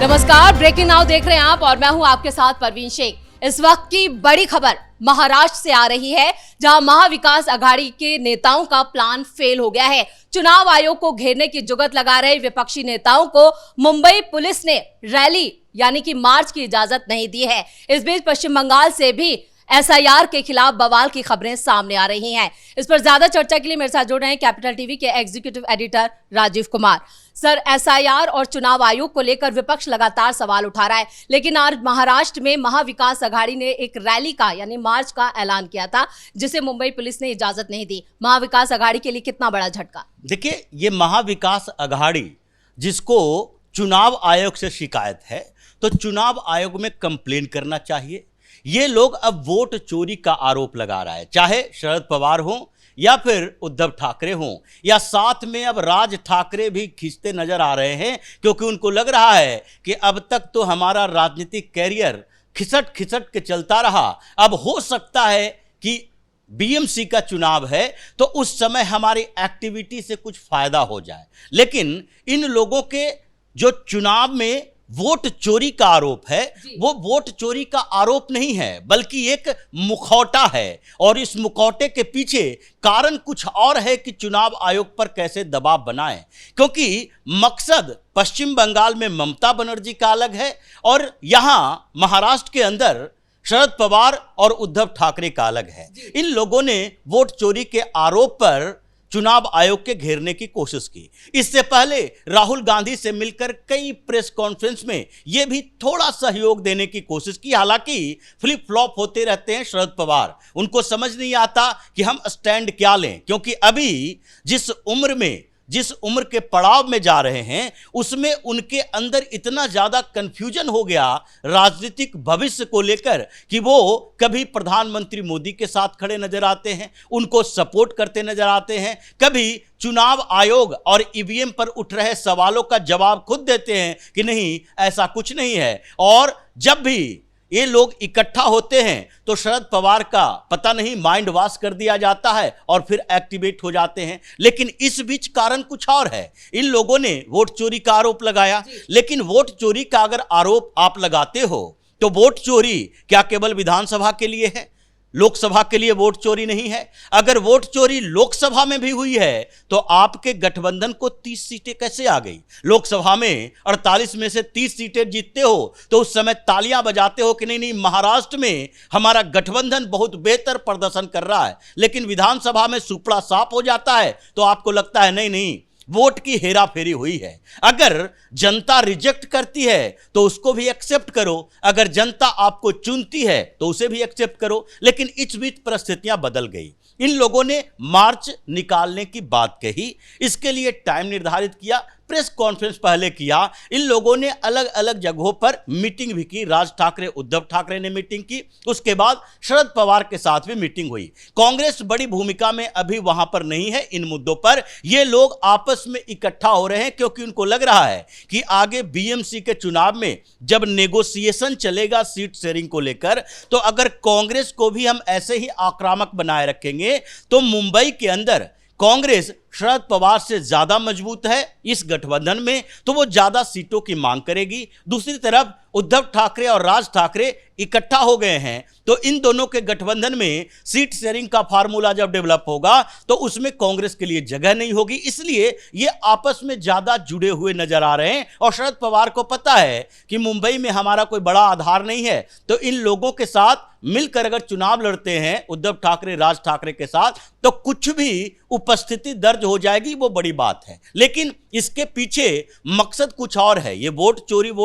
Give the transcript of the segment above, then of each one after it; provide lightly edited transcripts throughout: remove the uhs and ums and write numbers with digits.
नमस्कार, breaking now देख रहे हैं आप और मैं हूं आपके साथ परवीन शेख। इस वक्त की बड़ी खबर महाराष्ट्र से आ रही है, जहां महाविकास आघाड़ी के नेताओं का प्लान फेल हो गया है। चुनाव आयोग को घेरने की जुगत लगा रहे विपक्षी नेताओं को मुंबई पुलिस ने रैली यानी कि मार्च की इजाजत नहीं दी है। इस बीच पश्चिम बंगाल से भी एसआईआर के खिलाफ बवाल की खबरें सामने आ रही हैं। इस पर ज्यादा चर्चा के लिए मेरे साथ जुड़ रहे हैं कैपिटल टीवी के executive editor Rajiv Kumar. Sir, SIR और चुनाव आयोग को लेकर विपक्ष लगातार सवाल उठा रहा है, लेकिन आज महाराष्ट्र में महाविकास आघाड़ी ने एक रैली का यानी मार्च का ऐलान किया था, जिसे मुंबई पुलिस ने इजाजत नहीं दी। महाविकास आघाड़ी के लिए कितना बड़ा झटका। देखिए, ये महाविकास आघाड़ी जिसको चुनाव आयोग से शिकायत है, तो चुनाव आयोग में कंप्लेन करना चाहिए। ये लोग अब वोट चोरी का आरोप लगा रहा है, चाहे शरद पवार हो या फिर उद्धव ठाकरे हो, या साथ में अब राज ठाकरे भी खींचते नजर आ रहे हैं, क्योंकि उनको लग रहा है कि अब तक तो हमारा राजनीतिक कैरियर खिसट खिसट के चलता रहा, अब हो सकता है कि बीएमसी का चुनाव है तो उस समय हमारी एक्टिविटी से कुछ फायदा हो जाए। लेकिन इन लोगों के जो चुनाव में वोट चोरी का आरोप है, वो वोट चोरी का आरोप नहीं है, बल्कि एक मुखौटा है। और इस मुखौटे के पीछे कारण कुछ और है कि चुनाव आयोग पर कैसे दबाव बनाएं, क्योंकि मकसद पश्चिम बंगाल में ममता बनर्जी का अलग है और यहां महाराष्ट्र के अंदर शरद पवार और उद्धव ठाकरे का अलग है। इन लोगों ने वोट चोरी के आरोप पर चुनाव आयोग के घेरने की कोशिश की। इससे पहले राहुल गांधी से मिलकर कई प्रेस कॉन्फ्रेंस में यह भी थोड़ा सहयोग देने की कोशिश की। हालांकि फ्लिप फ्लॉप होते रहते हैं शरद पवार, उनको समझ नहीं आता कि हम स्टैंड क्या लें, क्योंकि अभी जिस उम्र के पड़ाव में जा रहे हैं उसमें उनके अंदर इतना ज्यादा कंफ्यूजन हो गया राजनीतिक भविष्य को लेकर कि वो कभी प्रधानमंत्री मोदी के साथ खड़े नजर आते हैं, उनको सपोर्ट करते नजर आते हैं, कभी चुनाव आयोग और ईवीएम पर उठ रहे सवालों का जवाब खुद देते हैं कि नहीं, ऐसा कुछ नहीं है। और जब भी ये लोग इकट्ठा होते हैं तो शरद पवार का पता नहीं माइंड वॉश कर दिया जाता है और फिर एक्टिवेट हो जाते हैं। लेकिन इस बीच कारण कुछ और है। इन लोगों ने वोट चोरी का आरोप लगाया, लेकिन वोट चोरी का अगर आरोप आप लगाते हो तो वोट चोरी क्या केवल विधानसभा के लिए है, लोकसभा के लिए वोट चोरी नहीं है? अगर वोट चोरी लोकसभा में भी हुई है तो आपके गठबंधन को 30 सीटें कैसे आ गई? लोकसभा में 48 में से 30 सीटें जीतते हो तो उस समय तालियां बजाते हो कि नहीं, महाराष्ट्र में हमारा गठबंधन बहुत बेहतर प्रदर्शन कर रहा है। लेकिन विधानसभा में सुपड़ा साफ हो जाता है तो आपको लगता है नहीं, वोट की हेराफेरी हुई है। अगर जनता रिजेक्ट करती है तो उसको भी एक्सेप्ट करो, अगर जनता आपको चुनती है तो उसे भी एक्सेप्ट करो। लेकिन इस बीच परिस्थितियां बदल गई। इन लोगों ने मार्च निकालने की बात कही, इसके लिए टाइम निर्धारित किया, प्रेस कॉन्फ्रेंस पहले किया। इन लोगों ने अलग अलग जगहों पर मीटिंग भी की। राज ठाकरे, उद्धव ठाकरे ने मीटिंग की, उसके बाद शरद पवार के साथ भी मीटिंग हुई। कांग्रेस बड़ी भूमिका में अभी वहां पर नहीं है इन मुद्दों पर। ये लोग आपस में इकट्ठा हो रहे हैं क्योंकि उनको लग रहा है कि आगे बीएमसी के चुनाव में जब नेगोशिएशन चलेगा सीट शेयरिंग को लेकर, तो अगर कांग्रेस को भी हम ऐसे ही आक्रामक बनाए रखेंगे तो मुंबई के अंदर कांग्रेस शरद पवार से ज्यादा मजबूत है इस गठबंधन में, तो वो ज्यादा सीटों की मांग करेगी। दूसरी तरफ उद्धव ठाकरे और राज ठाकरे इकट्ठा हो गए हैं, तो इन दोनों के गठबंधन में सीट शेयरिंग का फार्मूला जब डेवलप होगा तो उसमें कांग्रेस के लिए जगह नहीं होगी। इसलिए ये आपस में ज्यादा जुड़े हुए नजर आ रहे हैं। और शरद पवार को पता है कि मुंबई में हमारा कोई बड़ा आधार नहीं है, तो इन लोगों के साथ मिलकर अगर चुनाव लड़ते हैं उद्धव ठाकरे, राज ठाकरे के साथ, तो कुछ भी उपस्थिति दर्ज हो जाएगी, वो बड़ी बात है। लेकिन इसके पीछे मकसद कुछ और है। ये वोट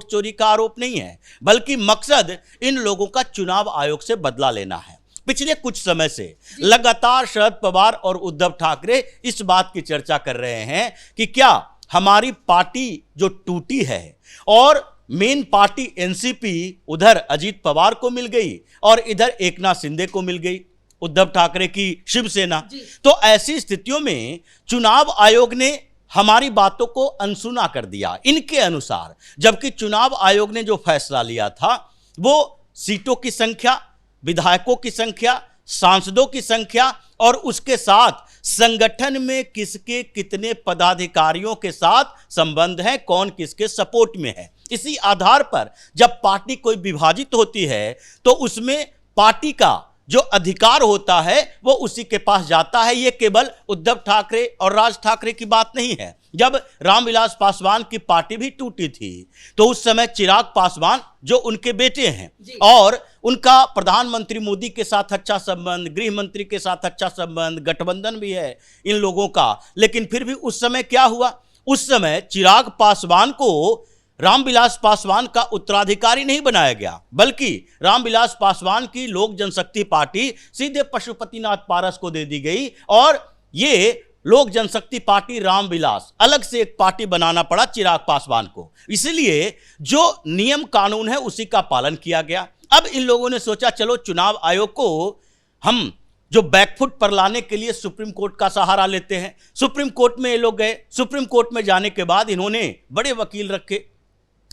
चोरी का आरोप नहीं है, बल्कि मकसद इन लोगों का चुनाव आयोग से बदला लेना है। पिछले कुछ समय से लगातार शरद पवार और उद्धव ठाकरे इस बात की चर्चा कर रहे हैं कि क्या हमारी पार्टी जो टूटी है और मेन पार्टी एनसीपी उधर अजीत पवार को मिल गई और इधर एकनाथ शिंदे को मिल गई, उद्धव ठाकरे की शिवसेना, तो ऐसी स्थितियों में चुनाव आयोग ने हमारी बातों को अनसुना कर दिया इनके अनुसार। जबकि चुनाव आयोग ने जो फैसला लिया था वो सीटों की संख्या, विधायकों की संख्या, सांसदों की संख्या और उसके साथ संगठन में किसके कितने पदाधिकारियों के साथ संबंध है, कौन किसके सपोर्ट में है, इसी आधार पर जब पार्टी कोई विभाजित होती है तो उसमें पार्टी का जो अधिकार होता है वो उसी के पास जाता है। ये केवल उद्धव ठाकरे और राज ठाकरे की बात नहीं है। जब रामविलास पासवान की पार्टी भी टूटी थी तो उस समय चिराग पासवान जो उनके बेटे हैं और उनका प्रधानमंत्री मोदी के साथ अच्छा संबंध, गृह मंत्री के साथ अच्छा संबंध, गठबंधन भी है इन लोगों का, लेकिन फिर भी उस समय क्या हुआ, उस समय चिराग पासवान को रामविलास पासवान का उत्तराधिकारी नहीं बनाया गया, बल्कि रामविलास पासवान की लोक जनशक्ति पार्टी सीधे पशुपतिनाथ पारस को दे दी गई और ये लोक जनशक्ति पार्टी रामविलास अलग से एक पार्टी बनाना पड़ा चिराग पासवान को। इसलिए जो नियम कानून है उसी का पालन किया गया। अब इन लोगों ने सोचा चलो चुनाव आयोग को हम जो बैकफुट पर लाने के लिए सुप्रीम कोर्ट का सहारा लेते हैं। सुप्रीम कोर्ट में ये लोग गए। सुप्रीम कोर्ट में जाने के बाद इन्होंने बड़े वकील रखे,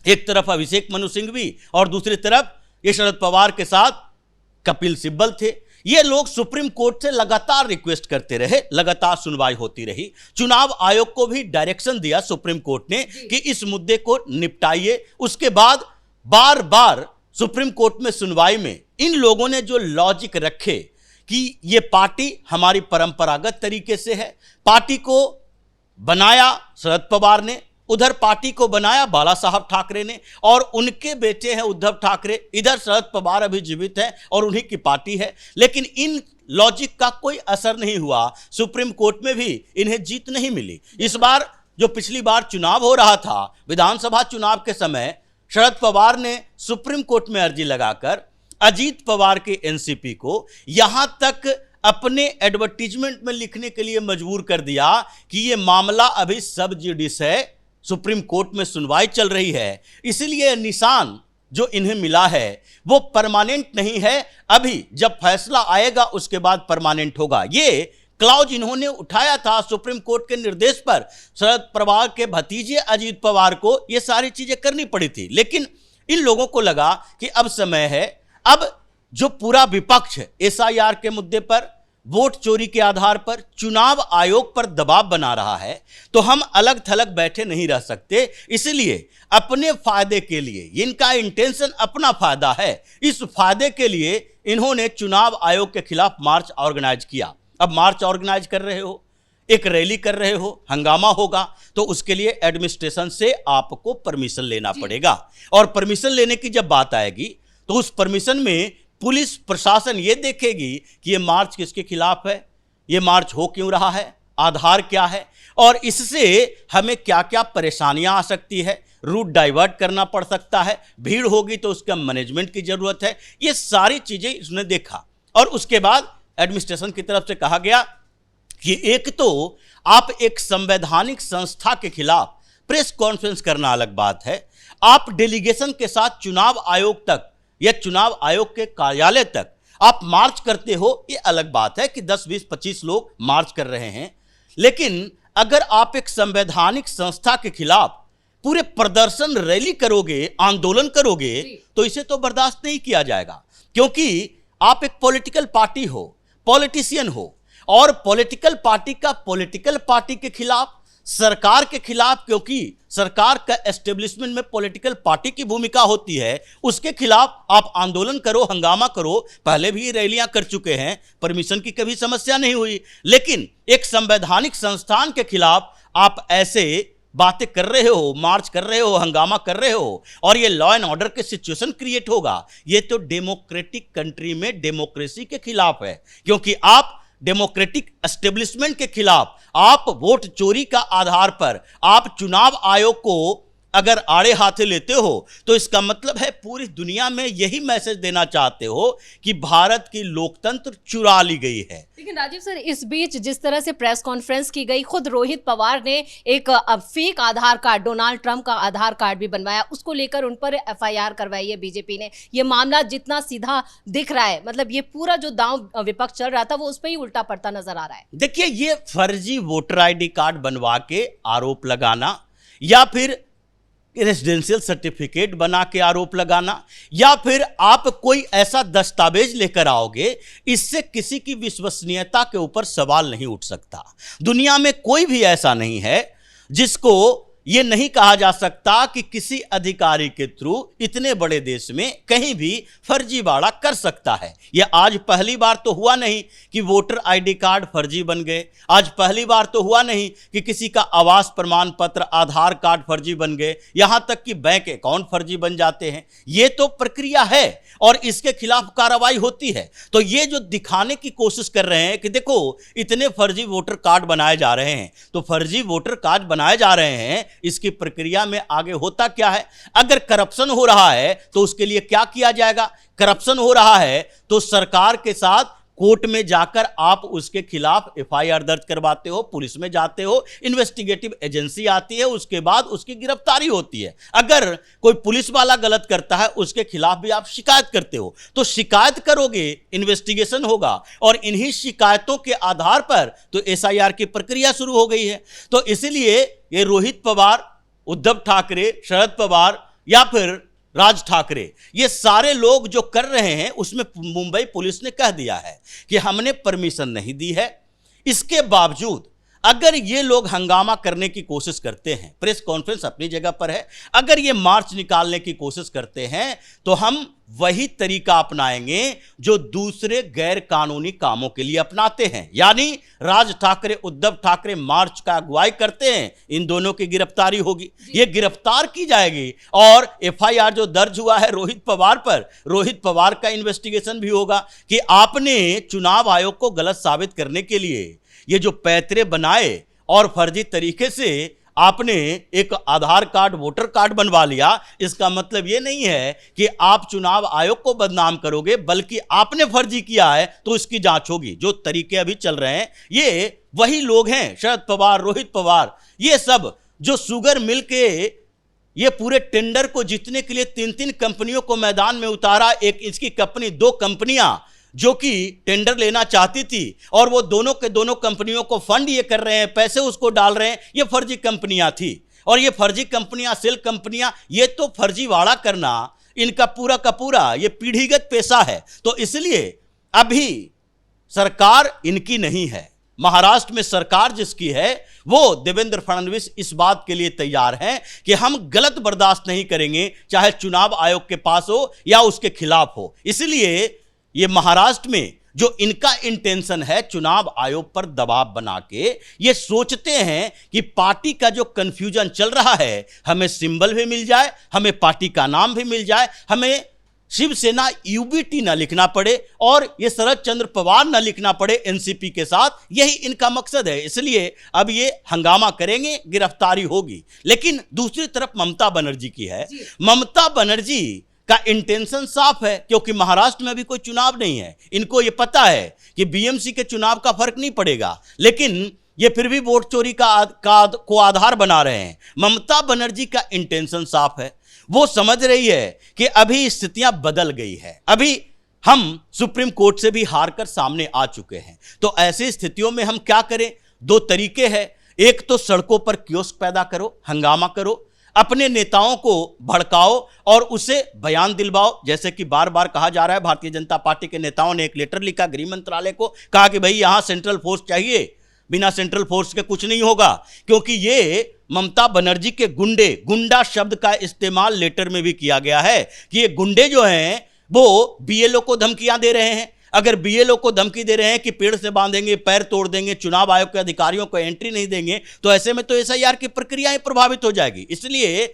एक तरफ अभिषेक मनु सिंघवी और दूसरी तरफ ये शरद पवार के साथ कपिल सिब्बल थे। ये लोग सुप्रीम कोर्ट से लगातार रिक्वेस्ट करते रहे, लगातार सुनवाई होती रही। चुनाव आयोग को भी डायरेक्शन दिया सुप्रीम कोर्ट ने कि इस मुद्दे को निपटाइए। उसके बाद बार बार सुप्रीम कोर्ट में सुनवाई में इन लोगों ने जो लॉजिक रखे कि ये पार्टी हमारी परंपरागत तरीके से है, पार्टी को बनाया शरद पवार ने, उधर पार्टी को बनाया बाला साहब ठाकरे ने और उनके बेटे हैं उद्धव ठाकरे, इधर शरद पवार अभी जीवित हैं और उन्हीं की पार्टी है। लेकिन इन लॉजिक का कोई असर नहीं हुआ, सुप्रीम कोर्ट में भी इन्हें जीत नहीं मिली। इस बार जो पिछली बार चुनाव हो रहा था, विधानसभा चुनाव के समय शरद पवार ने सुप्रीम कोर्ट में अर्जी लगाकर अजीत पवार के एनसीपी को यहां तक अपने एडवर्टीजमेंट में लिखने के लिए मजबूर कर दिया कि यह मामला अभी सब जुडिस है, सुप्रीम कोर्ट में सुनवाई चल रही है, इसलिए निशान जो इन्हें मिला है वो परमानेंट नहीं है। अभी जब फैसला आएगा उसके बाद परमानेंट होगा। ये क्लॉज इन्होंने उठाया था सुप्रीम कोर्ट के निर्देश पर। शरद पवार के भतीजे अजीत पवार को ये सारी चीजें करनी पड़ी थी, लेकिन इन लोगों को लगा कि अब समय है, अब जो पूरा विपक्ष एसआईआर के मुद्दे पर, वोट चोरी के आधार पर चुनाव आयोग पर दबाव बना रहा है, तो हम अलग थलग बैठे नहीं रह सकते। इसलिए अपने फायदे के लिए, इनका इंटेंशन अपना फायदा है, इस फायदे के लिए इन्होंने चुनाव आयोग के खिलाफ मार्च ऑर्गेनाइज किया। अब मार्च ऑर्गेनाइज कर रहे हो, एक रैली कर रहे हो, हंगामा होगा, तो उसके लिए एडमिनिस्ट्रेशन से आपको परमिशन लेना पड़ेगा। और परमिशन लेने की जब बात आएगी तो उस परमिशन में पुलिस प्रशासन ये देखेगी कि ये मार्च किसके खिलाफ है, ये मार्च हो क्यों रहा है, आधार क्या है और इससे हमें क्या क्या परेशानियां आ सकती है, रूट डाइवर्ट करना पड़ सकता है, भीड़ होगी तो उसका मैनेजमेंट की जरूरत है। ये सारी चीजें इसने देखा और उसके बाद एडमिनिस्ट्रेशन की तरफ से कहा गया कि एक तो आप एक संवैधानिक संस्था के खिलाफ प्रेस कॉन्फ्रेंस करना अलग बात है, आप डेलीगेशन के साथ चुनाव आयोग तक या चुनाव आयोग के कार्यालय तक आप मार्च करते हो, ये अलग बात है कि 10, 20, 25 लोग मार्च कर रहे हैं। लेकिन अगर आप एक संवैधानिक संस्था के खिलाफ पूरे प्रदर्शन, रैली करोगे, आंदोलन करोगे, तो इसे तो बर्दाश्त नहीं किया जाएगा, क्योंकि आप एक पॉलिटिकल पार्टी हो, पॉलिटिशियन हो और पॉलिटिकल पार्टी का पॉलिटिकल पार्टी के खिलाफ, सरकार के खिलाफ, क्योंकि सरकार का एस्टेब्लिशमेंट में पॉलिटिकल पार्टी की भूमिका होती है, उसके खिलाफ आप आंदोलन करो, हंगामा करो। पहले भी रैलियां कर चुके हैं, परमिशन की कभी समस्या नहीं हुई, लेकिन एक संवैधानिक संस्थान के खिलाफ आप ऐसे बातें कर रहे हो, मार्च कर रहे हो, हंगामा कर रहे हो और ये लॉ एंड ऑर्डर के सिचुएशन क्रिएट होगा। ये तो डेमोक्रेटिक कंट्री में डेमोक्रेसी के खिलाफ है, क्योंकि आप डेमोक्रेटिक एस्टेब्लिशमेंट के खिलाफ, आप वोट चोरी का आधार पर आप चुनाव आयोग को अगर आड़े हाथे लेते हो तो इसका मतलब है पूरी दुनिया में यही मैसेज देना चाहते हो कि भारत की लोकतंत्र चुरा ली गई है। लेकिन राजीव सर, इस बीच जिस तरह से प्रेस कॉन्फ्रेंस की गई, खुद रोहित पवार ने एक फेक आधार कार्ड, डोनाल्ड ट्रंप का आधार कार्ड भी बनवाया, उसको लेकर उन पर एफआईआर करवाई है बीजेपी ने। ये मामला जितना सीधा दिख रहा है, मतलब ये पूरा जो दांव विपक्ष चल रहा था वो उस पर ही उल्टा पड़ता नजर आ रहा है। देखिए, ये फर्जी वोटर आईडी कार्ड बनवा के आरोप लगाना या फिर रेजिडेंशियल सर्टिफिकेट बना के आरोप लगाना या फिर आप कोई ऐसा दस्तावेज लेकर आओगे, इससे किसी की विश्वसनीयता के ऊपर सवाल नहीं उठ सकता। दुनिया में कोई भी ऐसा नहीं है जिसको ये नहीं कहा जा सकता कि किसी अधिकारी के थ्रू इतने बड़े देश में कहीं भी फर्जीवाड़ा कर सकता है। यह आज पहली बार तो हुआ नहीं कि वोटर आईडी कार्ड फर्जी बन गए, आज पहली बार तो हुआ नहीं कि किसी का आवास प्रमाण पत्र, आधार कार्ड फर्जी बन गए, यहां तक कि बैंक अकाउंट फर्जी बन जाते हैं। ये तो प्रक्रिया है और इसके खिलाफ कार्रवाई होती है। तो ये जो दिखाने की कोशिश कर रहे हैं कि देखो इतने फर्जी वोटर कार्ड बनाए जा रहे हैं, तो फर्जी वोटर कार्ड बनाए जा रहे हैं, इसकी प्रक्रिया में आगे होता क्या है? अगर करप्शन हो रहा है तो उसके लिए क्या किया जाएगा? करप्शन हो रहा है तो सरकार के साथ कोर्ट में जाकर आप उसके खिलाफ एफआईआर दर्ज करवाते हो, पुलिस में जाते हो, इन्वेस्टिगेटिव एजेंसी आती है, उसके बाद उसकी गिरफ्तारी होती है। अगर कोई पुलिस वाला गलत करता है उसके खिलाफ भी आप शिकायत करते हो, तो शिकायत करोगे, इन्वेस्टिगेशन होगा और इन्हीं शिकायतों के आधार पर तो एसआईआर की प्रक्रिया शुरू हो गई है। तो इसलिए ये रोहित पवार, उद्धव ठाकरे, शरद पवार या फिर राज ठाकरे, ये सारे लोग जो कर रहे हैं उसमें मुंबई पुलिस ने कह दिया है कि हमने परमिशन नहीं दी है। इसके बावजूद अगर ये लोग हंगामा करने की कोशिश करते हैं, प्रेस कॉन्फ्रेंस अपनी जगह पर है, अगर ये मार्च निकालने की कोशिश करते हैं तो हम वही तरीका अपनाएंगे जो दूसरे गैर कानूनी कामों के लिए अपनाते हैं। यानी राज ठाकरे, उद्धव ठाकरे मार्च का अगुवाई करते हैं, इन दोनों की गिरफ्तारी होगी, ये गिरफ्तार की जाएगी और एफआईआर जो दर्ज हुआ है रोहित पवार पर, रोहित पवार का इन्वेस्टिगेशन भी होगा कि आपने चुनाव आयोग को गलत साबित करने के लिए ये जो पैतरे बनाए और फर्जी तरीके से आपने एक आधार कार्ड, वोटर कार्ड बनवा लिया, इसका मतलब ये नहीं है कि आप चुनाव आयोग को बदनाम करोगे, बल्कि आपने फर्जी किया है तो इसकी जांच होगी। जो तरीके अभी चल रहे हैं ये वही लोग हैं, शरद पवार, रोहित पवार, ये सब जो शुगर मिल के ये पूरे टेंडर को जीतने के लिए 3-3 कंपनियों को मैदान में उतारा। एक इसकी कंपनी, 2 कंपनियां जो कि टेंडर लेना चाहती थी और वो दोनों के दोनों कंपनियों को फंड ये कर रहे हैं, पैसे उसको डाल रहे हैं, ये फर्जी कंपनियां थी। और ये फर्जी कंपनियां, सेल कंपनियां, ये तो फर्जीवाड़ा करना इनका पूरा का पूरा ये पीढ़ीगत पेशा है। तो इसलिए अभी सरकार इनकी नहीं है, महाराष्ट्र में सरकार जिसकी है वो देवेंद्र फडणवीस इस बात के लिए तैयार हैं कि हम गलत बर्दाश्त नहीं करेंगे, चाहे चुनाव आयोग के पास हो या उसके खिलाफ हो। इसलिए ये महाराष्ट्र में जो इनका इंटेंशन है चुनाव आयोग पर दबाव बना के, ये सोचते हैं कि पार्टी का जो कंफ्यूजन चल रहा है, हमें सिंबल भी मिल जाए, हमें पार्टी का नाम भी मिल जाए, हमें शिवसेना यूबीटी ना लिखना पड़े और ये शरद चंद्र पवार ना लिखना पड़े एनसीपी के साथ, यही इनका मकसद है। इसलिए अब ये हंगामा करेंगे, गिरफ्तारी होगी। लेकिन दूसरी तरफ ममता बनर्जी की है, ममता बनर्जी का इंटेंशन साफ है, क्योंकि महाराष्ट्र में अभी कोई चुनाव नहीं है, इनको ये पता है कि बीएमसी के चुनाव का फर्क नहीं पड़ेगा, लेकिन ये फिर भी वोट चोरी को आधार बना रहे हैं। ममता बनर्जी का इंटेंशन साफ है, वो समझ रही है कि अभी स्थितियां बदल गई है, अभी हम सुप्रीम कोर्ट से भी हार कर सामने आ चुके हैं। तो ऐसी स्थितियों में हम क्या करें? 2 तरीके हैं, एक तो सड़कों पर कियोस्क पैदा करो, हंगामा करो, अपने नेताओं को भड़काओ और उसे बयान दिलवाओ। जैसे कि बार बार कहा जा रहा है, भारतीय जनता पार्टी के नेताओं ने एक लेटर लिखा गृह मंत्रालय को, कहा कि भाई यहां सेंट्रल फोर्स चाहिए, बिना सेंट्रल फोर्स के कुछ नहीं होगा, क्योंकि ये ममता बनर्जी के गुंडा शब्द का इस्तेमाल लेटर में भी किया गया है कि ये गुंडे जो हैं वो बीएलओ को धमकियां दे रहे हैं। अगर बीएलओ को धमकी दे रहे हैं कि पेड़ से बांधेंगे, पैर तोड़ देंगे, चुनाव आयोग के अधिकारियों को एंट्री नहीं देंगे, तो ऐसे में तो एसआईआर की प्रक्रिया प्रभावित हो जाएगी। इसलिए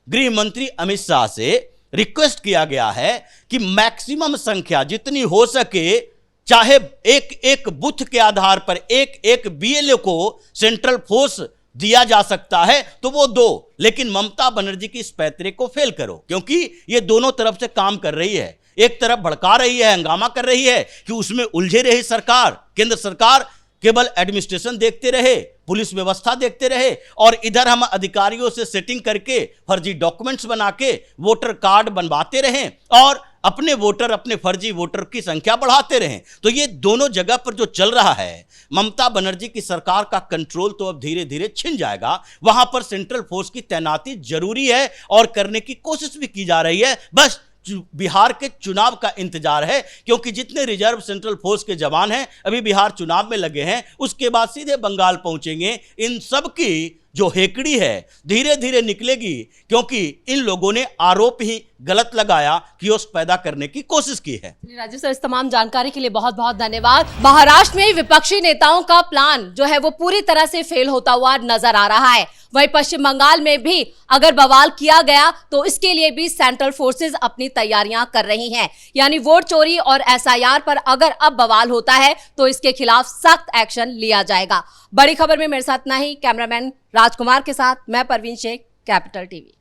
गृह मंत्री अमित शाह से रिक्वेस्ट किया गया है कि मैक्सिमम संख्या जितनी हो सके, चाहे एक बूथ के आधार पर एक बीएलओ को सेंट्रल फोर्स दिया जा सकता है तो वो दो, लेकिन ममता बनर्जी की इस पैतरे को फेल करो, क्योंकि ये दोनों तरफ से काम कर रही है। एक तरफ भड़का रही है, हंगामा कर रही है कि उसमें उलझे रही सरकार, केंद्र सरकार केवल एडमिनिस्ट्रेशन देखते रहे, पुलिस व्यवस्था देखते रहे, और इधर हम अधिकारियों से सेटिंग करके फर्जी डॉक्यूमेंट्स बना के वोटर कार्ड बनवाते रहें और अपने वोटर, अपने फर्जी वोटर की संख्या बढ़ाते रहें। तो ये दोनों जगह पर जो चल रहा है, ममता बनर्जी की सरकार का कंट्रोल तो अब धीरे धीरे छिन जाएगा। वहां पर सेंट्रल फोर्स की तैनाती जरूरी है और करने की कोशिश भी की जा रही है। बस बिहार के चुनाव का इंतजार है, क्योंकि जितने रिजर्व सेंट्रल फोर्स के जवान हैं अभी बिहार चुनाव में लगे हैं, उसके बाद सीधे बंगाल पहुंचेंगे। इन सब की जो हेकड़ी है धीरे धीरे निकलेगी, क्योंकि इन लोगों ने आरोप ही गलत लगाया कि उस पैदा करने की कोशिश की है। राजीव सर, इस तमाम जानकारी के लिए बहुत बहुत धन्यवाद। महाराष्ट्र में विपक्षी नेताओं का प्लान जो है वो पूरी तरह से फेल होता हुआ नजर आ रहा है। वहीं पश्चिम बंगाल में भी अगर बवाल किया गया तो इसके लिए भी सेंट्रल फोर्सेस अपनी तैयारियां कर रही हैं। यानी वोट चोरी और एसआईआर पर अगर अब बवाल होता है तो इसके खिलाफ सख्त एक्शन लिया जाएगा। बड़ी खबर में मेरे साथ नहीं, कैमरामैन राजकुमार के साथ मैं परवीन शेख, कैपिटल टीवी।